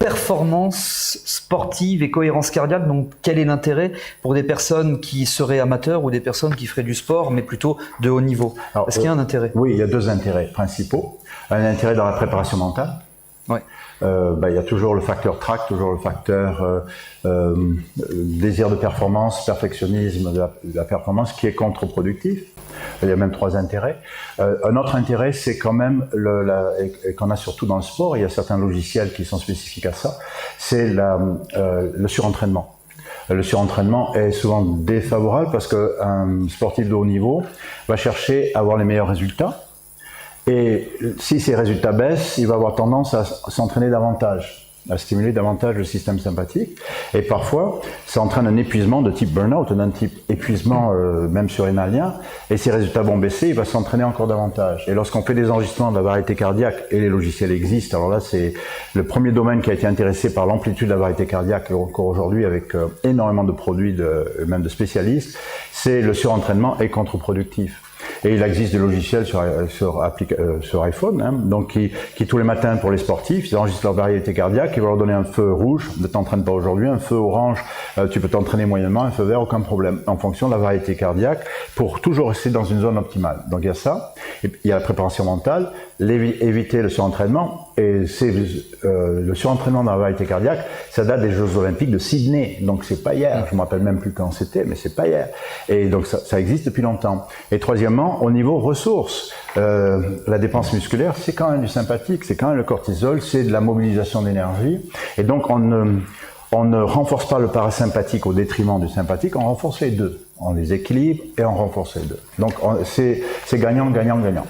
performance sportive et cohérence cardiaque, donc quel est l'intérêt pour des personnes qui seraient amateurs ou des personnes qui feraient du sport, mais plutôt de haut niveau? Est-ce qu'il y a un intérêt? Oui, il y a deux intérêts principaux. Un intérêt dans la préparation mentale. Ouais. Il y a toujours le facteur trac, toujours le facteur désir de performance, perfectionnisme de la performance qui est contre-productif. Il y a même trois intérêts. Un autre intérêt, c'est quand même, et qu'on a surtout dans le sport, il y a certains logiciels qui sont spécifiques à ça, c'est le surentraînement. Le surentraînement est souvent défavorable parce qu'un sportif de haut niveau va chercher à avoir les meilleurs résultats. Et si ces résultats baissent, il va avoir tendance à s'entraîner davantage, à stimuler davantage le système sympathique. Et parfois, ça entraîne un épuisement de type burn-out, d'un type épuisement même surrénalien. Et ces résultats vont baisser, il va s'entraîner encore davantage. Et lorsqu'on fait des enregistrements de la variété cardiaque, et les logiciels existent, alors là c'est le premier domaine qui a été intéressé par l'amplitude de la variété cardiaque, encore aujourd'hui avec énormément de produits, même de spécialistes, c'est le surentraînement est contre-productif. Et il existe des logiciels sur iPhone, hein, donc qui tous les matins pour les sportifs, ils enregistrent leur variété cardiaque, ils vont leur donner un feu rouge, ne t'entraîne pas aujourd'hui, un feu orange, tu peux t'entraîner moyennement, un feu vert, aucun problème, en fonction de la variété cardiaque, pour toujours rester dans une zone optimale. Donc il y a ça, et il y a la préparation mentale, éviter le surentraînement, et le surentraînement dans la variété cardiaque, ça date des Jeux Olympiques de Sydney, donc c'est pas hier, je me rappelle même plus quand c'était, mais c'est pas hier. Et donc ça existe depuis longtemps. Et troisièmement, au niveau ressources, la dépense musculaire, c'est quand même du sympathique, c'est quand même le cortisol, c'est de la mobilisation d'énergie, et donc on ne renforce pas le parasympathique au détriment du sympathique, on renforce les deux. On les équilibre et on renforce les deux. Donc c'est gagnant, gagnant, gagnant.